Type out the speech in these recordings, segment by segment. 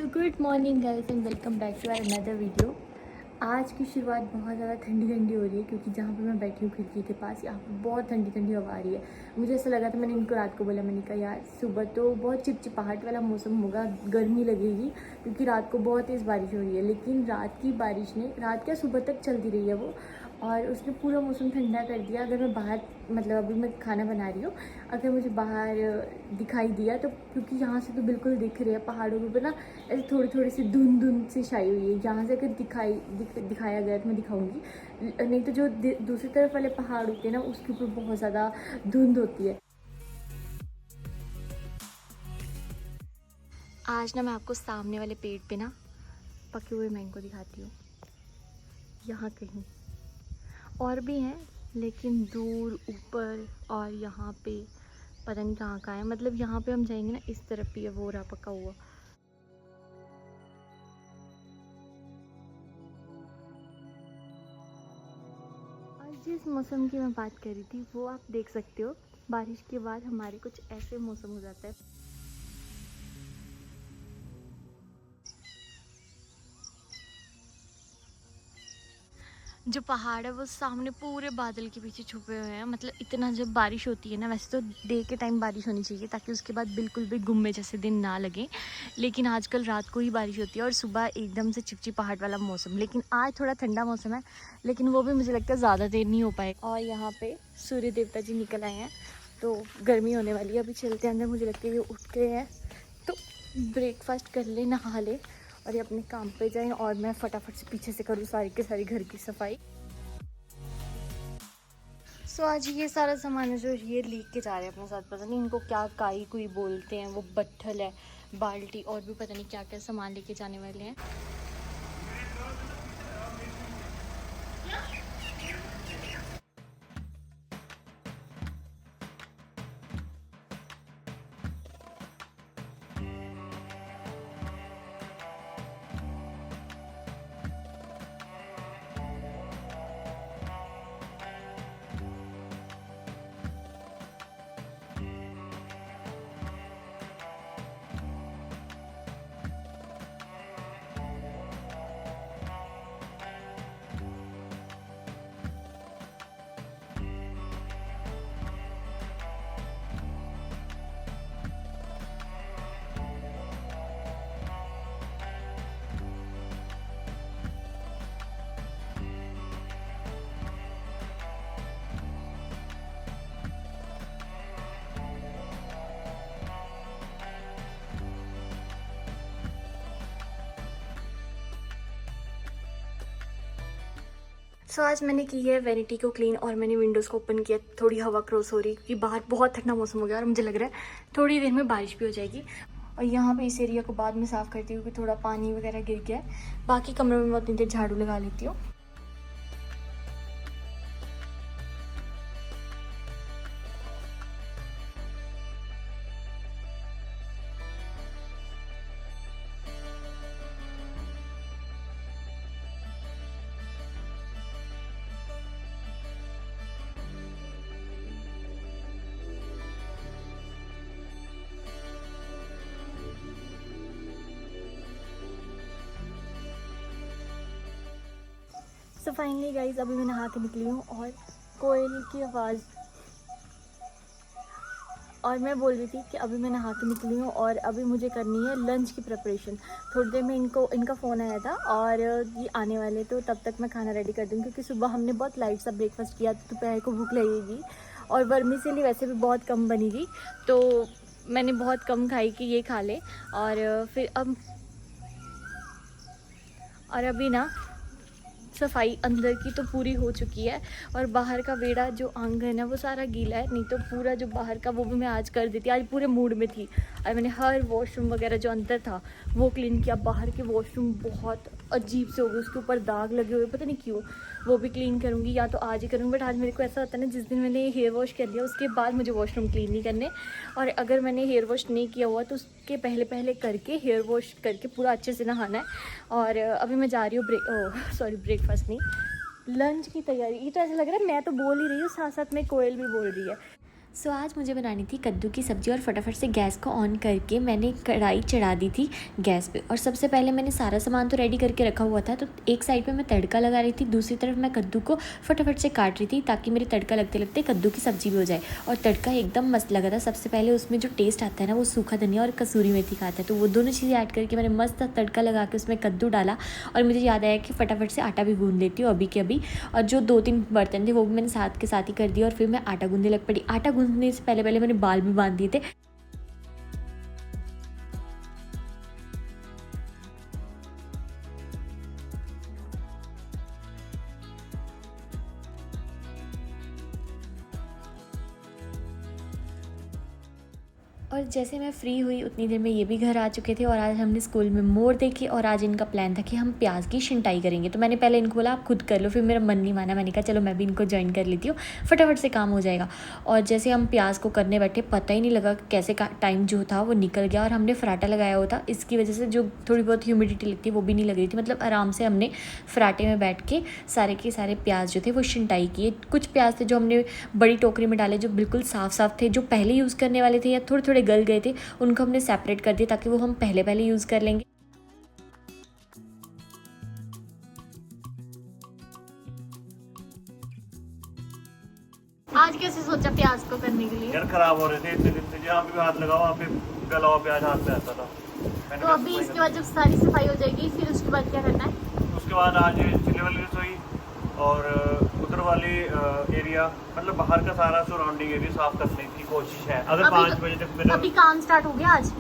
So good morning guys and welcome back to our another video. आज की शुरुआत बहुत ज़्यादा ठंडी ठंडी हो रही है क्योंकि जहाँ पे मैं बैठी हूँ खिड़की के पास यहाँ पे बहुत ठंडी ठंडी हवा आ रही है। मुझे ऐसा लगा था, मैंने इनको रात को बोला, मैंने कहा यार सुबह तो बहुत चिपचिपाहट वाला मौसम होगा, गर्मी लगेगी क्योंकि रात को बहुत तेज़ बारिश हो रही है। लेकिन रात की बारिश ने, रात क्या सुबह तक चलती रही है वो, और उसने पूरा मौसम ठंडा कर दिया। अगर मैं बाहर, मतलब अभी मैं खाना बना रही हूँ, अगर मुझे बाहर दिखाई दिया तो, क्योंकि यहाँ से तो बिल्कुल दिख रहे हैं पहाड़ों के ऊपर ना, ऐसे थोड़ी थोड़ी सी धुंध धुंध सी छाई हुई है। यहाँ से अगर दिखाया गया तो मैं दिखाऊंगी, नहीं तो जो दूसरी तरफ वाले पहाड़ होते हैं ना, उसके ऊपर बहुत ज़्यादा धुंध होती है। आज ना मैं आपको सामने वाले पेड़ पे ना पके हुए मैंगो दिखाती हूँ। यहाँ कहीं और भी हैं लेकिन दूर ऊपर, और यहाँ पे पता नहीं कहाँ का है। मतलब यहाँ पे हम जाएंगे ना, इस तरफ भी है वो रहा पका हुआ। आज जिस मौसम की मैं बात कर रही थी वो आप देख सकते हो, बारिश के बाद हमारे कुछ ऐसे मौसम हो जाता है। जो पहाड़ है वो सामने पूरे बादल के पीछे छुपे हुए हैं। मतलब इतना, जब बारिश होती है ना, वैसे तो डे के टाइम बारिश होनी चाहिए ताकि उसके बाद बिल्कुल भी गुम्मे जैसे दिन ना लगे, लेकिन आजकल रात को ही बारिश होती है और सुबह एकदम से चिपचिपाहट वाला मौसम। लेकिन आज थोड़ा ठंडा मौसम है, लेकिन वो भी मुझे लगता है ज़्यादा देर नहीं हो पाए। और यहाँ पे सूर्य देवता जी निकल आए हैं तो गर्मी होने वाली है। अभी चलते हैं अंदर, मुझे लगता है ये उठ गए हैं तो ब्रेकफास्ट कर ले, नहा ले और ये अपने काम पे जाएं, और मैं फटाफट से पीछे से करूँ सारी के सारी घर की सफाई। सो आज ये सारा सामान है जो ये लेके जा रहे हैं अपने साथ। पता नहीं इनको क्या काई कोई बोलते हैं, वो बट्ठल है, बाल्टी और भी पता नहीं क्या क्या सामान लेके जाने वाले हैं। सो आज मैंने की है वैनिटी को क्लीन, और मैंने विंडोज़ को ओपन किया। थोड़ी हवा क्रॉस हो रही क्योंकि बाहर बहुत ठंडा मौसम हो गया और मुझे लग रहा है थोड़ी देर में बारिश भी हो जाएगी। और यहाँ पे इस एरिया को बाद में साफ़ करती हूँ क्योंकि थोड़ा पानी वगैरह गिर गया है। बाकी कमरे में मैं उतनी देर झाड़ू लगा लेती हूँ। सो फाइनली गाइज अभी मैं नहा के निकली हूँ और कोयल की आवाज़, और मैं बोल रही थी कि अभी मैं नहा के निकली हूँ और अभी मुझे करनी है लंच की प्रिपरेशन। थोड़ी देर में इनका फ़ोन आया था और ये आने वाले, तो तब तक मैं खाना रेडी कर दूँ क्योंकि सुबह हमने बहुत लाइट सा ब्रेकफास्ट किया तो दोपहर को भूख लगेगी और वर्मीसेली वैसे भी बहुत कम बनेगी, तो मैंने बहुत कम खाई कि ये खा ले। और फिर अभी ना सफाई अंदर की तो पूरी हो चुकी है और बाहर का वेड़ा जो आंगन है वो सारा गीला है, नहीं तो पूरा जो बाहर का वो भी मैं आज कर देती। आज पूरे मूड में थी और मैंने हर वॉशरूम वगैरह जो अंदर था वो क्लीन किया। बाहर के वॉशरूम बहुत अजीब से हो गए, उसके ऊपर दाग लगे हुए, पता नहीं क्यों। वो भी क्लीन करूँगी, या तो आज ही करूँगी, बट आज मेरे को ऐसा होता है ना, जिस दिन मैंने हेयर वॉश कर लिया उसके बाद मुझे वॉशरूम क्लीन नहीं करने, और अगर मैंने हेयर वॉश नहीं किया हुआ तो उसके पहले पहले करके हेयर वॉश करके पूरा अच्छे से नहाना है। और अभी मैं जा रही हूँ ब्रेकफास्ट नहीं, लंच की तैयारी। ये तो ऐसा लग रहा है मैं तो बोल ही रही हूँ, साथ साथ में कोयल भी बोल रही है। आज मुझे बनानी थी कद्दू की सब्ज़ी और फटाफट से गैस को ऑन करके मैंने कढ़ाई चढ़ा दी थी गैस पे। और सबसे पहले मैंने सारा सामान तो रेडी करके रखा हुआ था, तो एक साइड पे मैं तड़का लगा रही थी, दूसरी तरफ मैं कद्दू को फटाफट से काट रही थी ताकि मेरे तड़का लगते लगते कद्दू की सब्ज़ी भी हो जाए। और तड़का एकदम मस्त लगा था। सबसे पहले उसमें जो टेस्ट आता है ना, वो सूखा धनिया और कसूरी मेथी का आता है, तो वो दोनों चीज़ें ऐड करके मैंने मस्त तड़का लगा के उसमें कद्दू डाला। और मुझे याद आया कि फटाफट से आटा भी गूँध लेती हूँ अभी के अभी। और जो 2-3 बर्तन थे वो भी मैंने साथ के साथ ही कर दिया और फिर मैं आटा गूँधने लग पड़ी। आटा गूँधने से पहले मैंने बाल भी बांध दिए थे। और जैसे मैं फ्री हुई उतनी देर में ये भी घर आ चुके थे। और आज हमने स्कूल में मोर देखे और आज इनका प्लान था कि हम प्याज की शिंटाई करेंगे। तो मैंने पहले इनको बोला आप खुद कर लो, फिर मेरा मन नहीं माना, मैंने कहा चलो मैं भी इनको ज्वाइन कर लेती हूँ, फटाफट से काम हो जाएगा। और जैसे हम प्याज को करने बैठे पता ही नहीं लगा कैसे का टाइम जो था वो निकल गया। और हमने फराटा लगाया हुआ था, इसकी वजह से जो थोड़ी बहुत ह्यूमिडिटी लगती है वो भी नहीं लग रही थी। मतलब आराम से हमने फराटे में बैठ के सारे के सारे प्याज जो थे वो शिंटाई किए। कुछ प्याज थे जो हमने बड़ी टोकरी में डाले, जो बिल्कुल साफ़ साफ़ थे, जो पहले यूज़ करने वाले थे या थोड़े थोड़े गल गए थे, उनको हमने सेपरेट कर दिया ताकि वो हम पहले यूज़ कर लेंगे। आज कैसे सोचा प्याज को करने के लिए? यार खराब हो रहे थे इतने दिन से, जहाँ पे भी हाथ लगाओ वहाँ पे गला हुआ प्याज हाथ पे आता था। तो अभी इसके बाद जब सारी सफाई हो जाएगी फिर उसके बाद क्या करना है? उसके बाद आज चिल्ले वाली रसोई और उधर वाली एरिया, मतलब बाहर का सारा सराउंडिंग एरिया साफ करने की कोशिश है। अगर 5 बजे तक मेरा अभी काम स्टार्ट हो गया। आज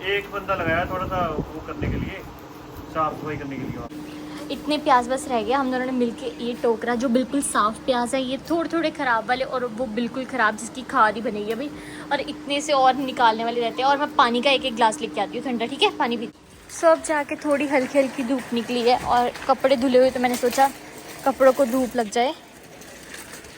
एक बंदा लगाया थोड़ा सा वो करने के लिए, साफ सफाई करने के लिए। इतने प्याज बस रह गया। हम दोनों ने मिलके ये टोकरा, जो बिल्कुल साफ़ प्याज है, ये थोड़े थोड़े ख़राब वाले और वो बिल्कुल ख़राब जिसकी खाद ही बनेगी अभी, और इतने से और निकालने वाले रहते हैं। और मैं पानी का एक गिलास लेके आती हूँ ठंडा, ठीक है? पानी भी सब जाके थोड़ी हल्की हल्की धूप निकली है और कपड़े धुले हुए, तो मैंने सोचा कपड़ों को धूप लग जाए।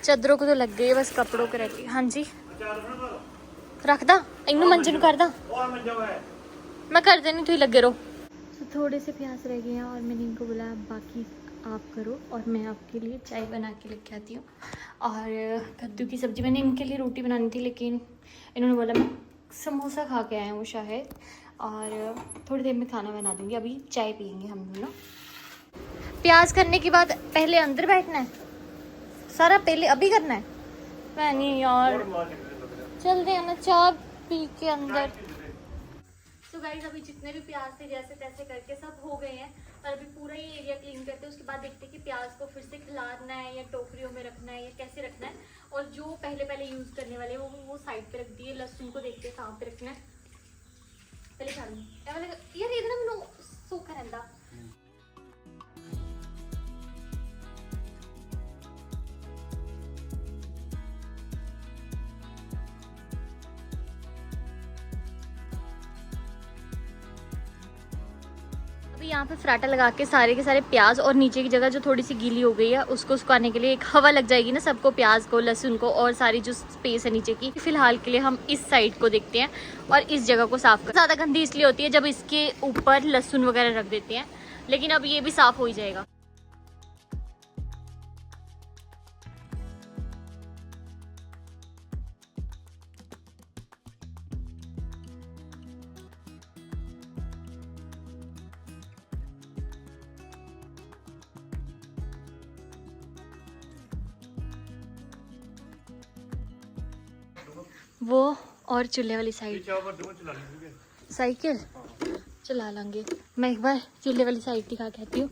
चादरों को तो लग गई है, बस कपड़ों को रहती है। हाँ जी रख दा इनू मंजे कर दा, मैं कर देनी, तू ही लगे रहो। तो थोड़े से प्याज रह गए हैं और मैंने इनको बोला बाकी आप करो और मैं आपके लिए चाय बना के लेके आती हूँ। और कद्दू की सब्ज़ी, मैंने इनके लिए रोटी बनानी थी लेकिन इन्होंने बोला मैं समोसा खा के आया हूँ शायद, और थोड़ी देर में खाना बना दूँगी। अभी चाय पियेंगे हम दोनों। प्याज करने के बाद पहले अंदर बैठना है, सारा पहले अभी करना है? मैं नहीं यार, चल रहे हैं ना चाय पी के अंदर। तो गाइस अभी जितने भी प्याज थे जैसे तैसे करके सब हो गए हैं, और अभी पूरा ये एरिया क्लीन करते हैं। उसके बाद देखते हैं कि प्याज को फिर से खिलाना है या टोकरियों में रखना है या कैसे रखना है। और जो पहले यूज़ करने वाले वो साइड पे रख दिए। लहसुन को देखते हैं कहाँ पे रखना है, पहले खा लूँ यार, इधर मैंने सूखा रहता। अभी यहाँ पे फराटा लगा के सारे के सारे प्याज और नीचे की जगह जो थोड़ी सी गीली हो गई है उसको सुखाने के लिए एक हवा लग जाएगी ना सबको, प्याज को, लहसुन को, और सारी जो स्पेस है नीचे की। फिलहाल के लिए हम इस साइड को देखते हैं और इस जगह को साफ कर। ज़्यादा गंदी इसलिए होती है जब इसके ऊपर लहसुन वगैरह रख देते हैं, लेकिन अब ये भी साफ हो ही जाएगा। वो और चूल्हे वाली साइड साइकिल चला लेंगे। मैं एक बार चूल्हे वाली साइड दिखा के आती हूँ।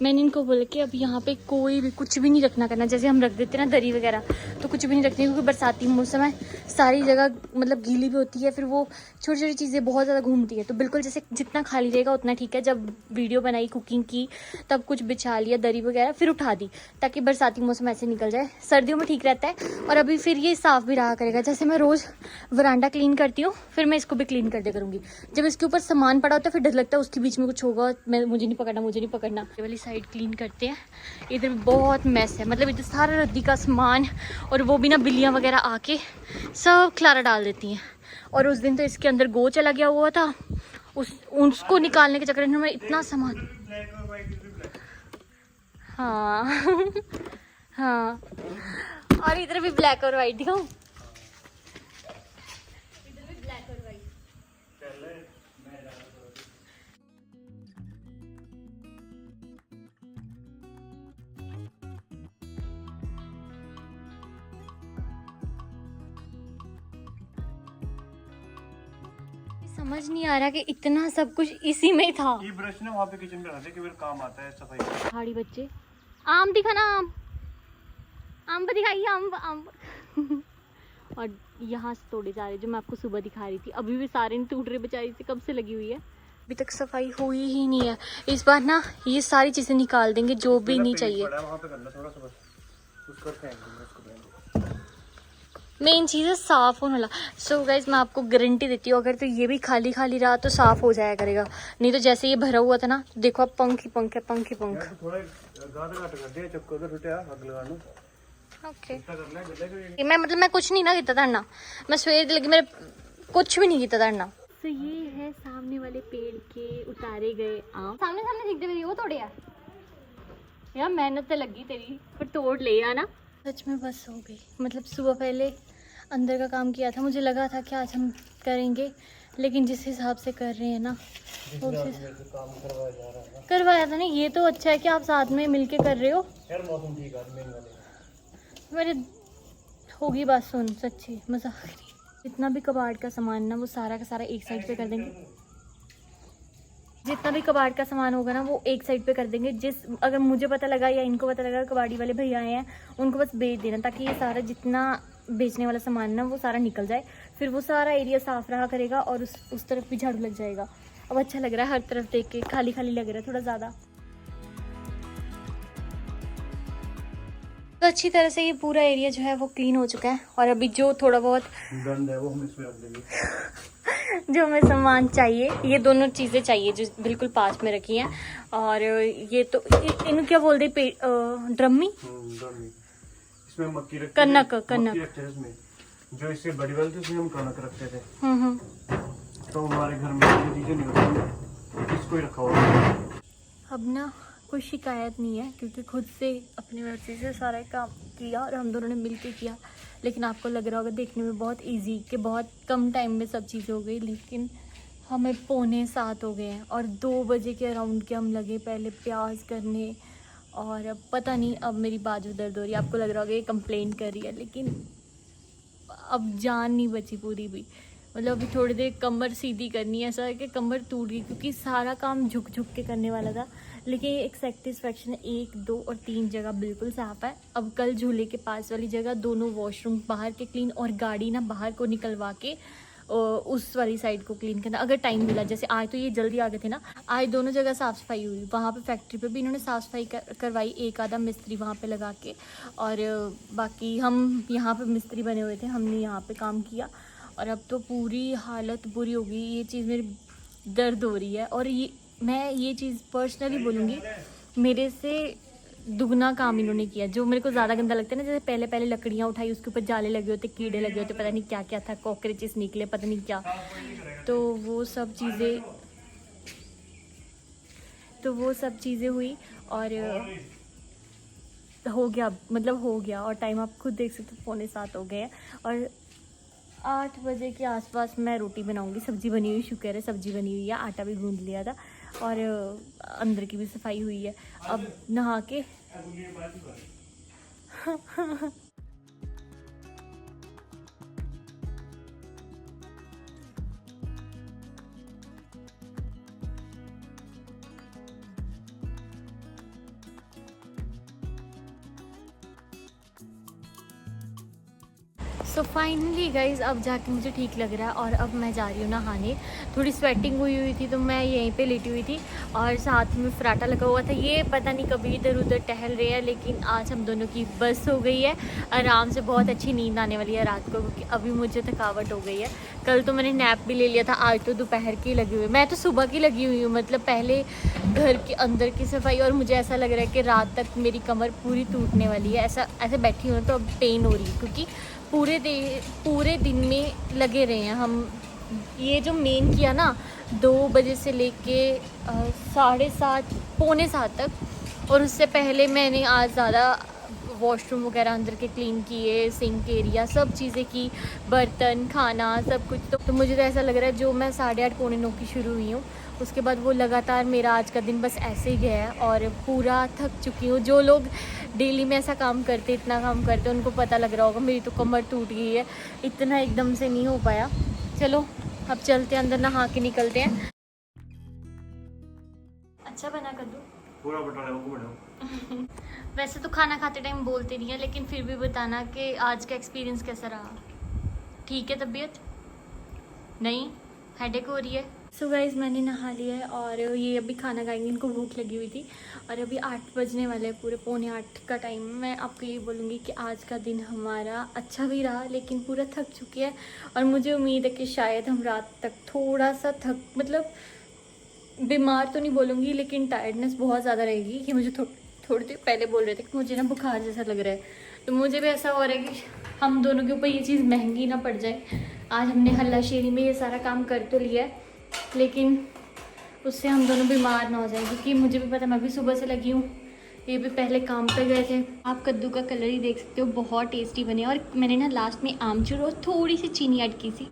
मैंने इनको बोला कि अब यहाँ पे कोई भी कुछ भी नहीं रखना करना, जैसे हम रख देते हैं ना दरी वगैरह, तो कुछ भी नहीं रखनी, क्योंकि बरसाती मौसम है, सारी जगह मतलब गीली भी होती है, फिर वो छोटी छोटी चीज़ें बहुत ज़्यादा घूमती है। तो बिल्कुल जैसे जितना खाली रहेगा उतना ठीक है। जब वीडियो बनाई कुकिंग की तब कुछ बिछा लिया दरी वगैरह, फिर उठा दी, ताकि बरसाती मौसम ऐसे निकल जाए। सर्दियों में ठीक रहता है। और अभी फिर ये साफ़ भी रहा करेगा। जैसे मैं रोज़ वरांडा क्लीन करती हूँ, फिर मैं इसको भी क्लीन कर दिया करूँगी। जब इसके ऊपर सामान पड़ा होता है फिर डर लगता है उसके बीच में कुछ होगा, मुझे नहीं पकड़ना। ये वाली साइड क्लीन करते हैं। इधर बहुत मैस है, मतलब इधर सारा रद्दी का सामान, और वो भी ना बिल्लियाँ वगैरह आके सब खलारा डाल देती हैं। और उस दिन तो इसके अंदर गो चला गया हुआ था, उसको निकालने के चक्कर में इतना सामान। हाँ हाँ, और इधर भी ब्लैक और वाइट दिखाऊं। समझ नहीं आ रहा कि इतना सब कुछ इसी में था। ये ब्रश ना वहाँ पे किचन में रखते हैं कि फिर काम आता है सफाई का। पहाड़ी बच्चे आम दिखाना, आम पर दिखाइए, आम और यहाँ से तोड़े जा रहे जो मैं आपको सुबह दिखा रही थी। अभी भी सारे नहीं टूट रहे, बेचारी से कब से लगी हुई है, अभी तक सफाई हुई ही नहीं है। इस बार ना ये सारी चीजें निकाल देंगे जो भी नहीं चाहिए। मेन चीज़ है साफ होने वाला। सो गाइज मैं आपको गारंटी देती हूँ, अगर तो ये भी खाली खाली रहा तो साफ हो जाया करेगा, नहीं तो जैसे ये भरा हुआ था ना, देखो अब पंख ही पंख है, पंख ही पंख। ओके मैं कुछ नहीं ना किया धरना, मैं सवेर लगी मेरे कुछ भी नहीं किया धरना। तो ये है सामने वाले पेड़ के उतारे गए आम, सामने सामने दिखते हुए वो तोड़े यार मेहनत तो लगी तेरी पर तोड़ ले या ना। सच में बस हो गई, मतलब सुबह पहले अंदर का काम किया था, मुझे लगा था कि आज हम करेंगे, लेकिन जिस हिसाब से कर रहे हैं ना वो करवाया था नहीं। ये तो अच्छा है कि आप साथ में मिलके कर रहे हो यार, मौसम ठीक है। मेरे होगी बात सुन, सच्ची मजाक नहीं। जितना भी कबाड़ का सामान ना वो सारा का सारा एक साइड पे कर देंगे, जितना भी कबाड़ का सामान होगा ना वो एक साइड पे कर देंगे। अगर मुझे पता लगा या इनको पता लगा कबाड़ी वाले भैया आए हैं, उनको बस बेच देना, ताकि ये सारा जितना बेचने वाला सामान ना वो सारा निकल जाए, फिर वो सारा एरिया साफ रहा करेगा और उस तरफ भी झाड़ू लग जाएगा। अब अच्छा लग रहा है, हर तरफ देख के खाली खाली लग रहा है थोड़ा ज़्यादा। तो अच्छी तरह से ये पूरा एरिया जो है वो क्लीन हो चुका है, और अभी जो थोड़ा बहुत गंद है वो हम इसमें रख देंगे। जो हमें सामान चाहिए, ये दोनों चीज़ें चाहिए जो बिल्कुल पास में रखी हैं। और ये तो इनको क्या बोलते हैं, ड्रमी, इसमें मक्की रखते कनक रखते इसमें, जो इससे बड़ी वाली थी उसमें हम कनक रखते थे। तो हमारे घर में ये चीजें नहीं होती, इसको ही रखा हुआ। अब ना कोई शिकायत नहीं है, क्योंकि खुद से अपनी मर्जी से सारा काम किया और हम दोनों ने मिलकर किया। लेकिन आपको लग रहा होगा देखने में बहुत इजी कि बहुत कम टाइम में सब चीज़ हो गई, लेकिन हमें 6:45 हो गए हैं और 2 बजे के अराउंड के हम लगे पहले प्याज करने। और अब पता नहीं, अब मेरी बाजू दर्द हो रही है, आपको लग रहा होगा ये कंप्लेंट कर रही है, लेकिन अब जान नहीं बची पूरी भी। मतलब अभी थोड़ी देर कमर सीधी करनी है, ऐसा है कि कमर टूट गई, क्योंकि सारा काम झुक झुक के करने वाला था। लेकिन एक सेटिस्फेक्शन 1, 2 और 3 जगह बिल्कुल साफ़ है। अब कल झूले के पास वाली जगह दोनों वॉशरूम बाहर के क्लीन, और गाड़ी ना बाहर को निकलवा के उस वाली साइड को क्लीन करना, अगर टाइम मिला। जैसे आज तो ये जल्दी आ गए थे ना, आज दोनों जगह साफ़ सफाई हुई। वहाँ पे फैक्ट्री पे भी इन्होंने साफ़ सफाई करवाई, एक आधा मिस्त्री वहाँ पे लगा के, और बाकी हम यहाँ पे मिस्त्री बने हुए थे, हमने यहाँ पे काम किया। और अब तो पूरी हालत बुरी हो गई, ये चीज़ मेरी दर्द हो रही है। और मैं ये चीज़ पर्सनली बोलूँगी, मेरे से दुगना काम इन्होंने किया। जो मेरे को ज़्यादा गंदा लगता है ना, जैसे पहले पहले लकड़ियाँ उठाई, उसके ऊपर जाले लगे होते, कीड़े लगे होते, पता नहीं क्या क्या था, कॉकरोचेस निकले, पता नहीं क्या। तो वो सब चीज़ें हुई और हो गया, मतलब हो गया। और टाइम आप खुद देख सकते, 6:45 हो गए हैं और 8 बजे के आसपास मैं रोटी बनाऊंगी। सब्ज़ी बनी हुई, शुक्र है सब्ज़ी बनी हुई है, आटा भी गूंद लिया था और अंदर की भी सफाई हुई है। अब नहा के सो फाइनली गाइज अब जाके मुझे ठीक लग रहा है और अब मैं जा रही हूँ नहाने। थोड़ी स्वेटिंग हुई थी तो मैं यहीं पे लेटी हुई थी और साथ में फराटा लगा हुआ था। ये पता नहीं कभी इधर उधर टहल रहे हैं, लेकिन आज हम दोनों की बस हो गई है आराम से। बहुत अच्छी नींद आने वाली है रात को, क्योंकि अभी मुझे थकावट हो गई है। कल तो मैंने नैप भी ले लिया था, आज तो दोपहर की लगी हुई, मैं तो सुबह की लगी हुई हूँ। मतलब पहले घर के अंदर की सफाई, और मुझे ऐसा लग रहा है कि रात तक मेरी कमर पूरी टूटने वाली है। ऐसे बैठी हूँ तो अब पेन हो रही है, क्योंकि पूरे दिन में लगे रहे हैं हम। ये जो मेन किया ना 2 बजे से लेके 7:30 7:45 तक, और उससे पहले मैंने आज ज़्यादा वॉशरूम वगैरह अंदर के क्लीन किए, सिंक एरिया सब चीज़ें की, बर्तन खाना सब कुछ। तो मुझे तो ऐसा लग रहा है जो मैं 8:30 9 की शुरू हुई हूँ, उसके बाद वो लगातार मेरा आज का दिन बस ऐसे ही गया है और पूरा थक चुकी हूँ। जो लोग डेली में ऐसा काम करते, इतना काम करते, उनको पता लग रहा होगा। मेरी तो कमर टूट गई है, इतना एकदम से नहीं हो पाया। चलो अब चलते हैं अंदर, नहा के निकलते हैं। अच्छा बना कद्दू? पूरा बटा रहा। वैसे तो खाना खाते टाइम बोलते नहीं है, लेकिन फिर भी बताना कि आज का एक्सपीरियंस कैसा रहा। ठीक है तबीयत? नहीं, हेडेक हो रही है। सो गाइस मैंने नहा लिया है और ये अभी खाना खाएंगे, इनको भूख लगी हुई थी और अभी 8 बजने वाले हैं, पूरे 7:45 का टाइम। मैं आपको ये बोलूँगी कि आज का दिन हमारा अच्छा भी रहा, लेकिन पूरा थक चुके हैं और मुझे उम्मीद है कि शायद हम रात तक थोड़ा सा मतलब बीमार तो नहीं बोलूँगी, लेकिन टायर्डनेस बहुत ज़्यादा रहेगी। कि मुझे थोड़ी देर पहले बोल रहे थे कि मुझे ना बुखार जैसा लग रहा है, तो मुझे भी ऐसा हो रहा है कि हम दोनों के ऊपर ये चीज़ महंगी ना पड़ जाए। आज हमने हल्लाशेरी में ये सारा काम कर तो लिया है, लेकिन उससे हम दोनों बीमार ना हो जाए, क्योंकि मुझे भी पता, मैं भी सुबह से लगी हूँ, ये भी पहले काम पे गए थे। आप कद्दू का कलर ही देख सकते हो, बहुत टेस्टी बने। और मैंने ना लास्ट में आमचूर और थोड़ी सी चीनी ऐड की थी।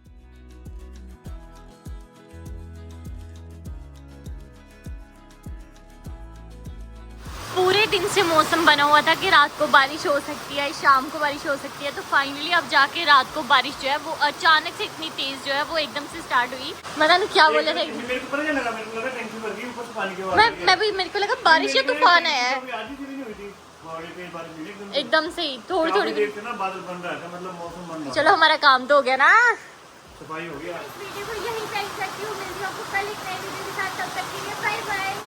पूरे दिन से मौसम बना हुआ था कि रात को बारिश हो सकती है, शाम को बारिश हो सकती है, तो फाइनली अब जाके रात को बारिश जो है वो अचानक से इतनी तेज जो है वो एकदम से स्टार्ट हुई। मतलब क्या बोले थे, मेरे को लगा बारिश या तूफान है एकदम से ही थोड़ी थोड़ी। चलो हमारा काम तो हो गया ना, सफाई हो गया। वीडियो को यहीं पे एंड करती हूँ, मिलती हूँ आपको कल एक नई वीडियो के साथ, तब तक के लिए बाय बाय।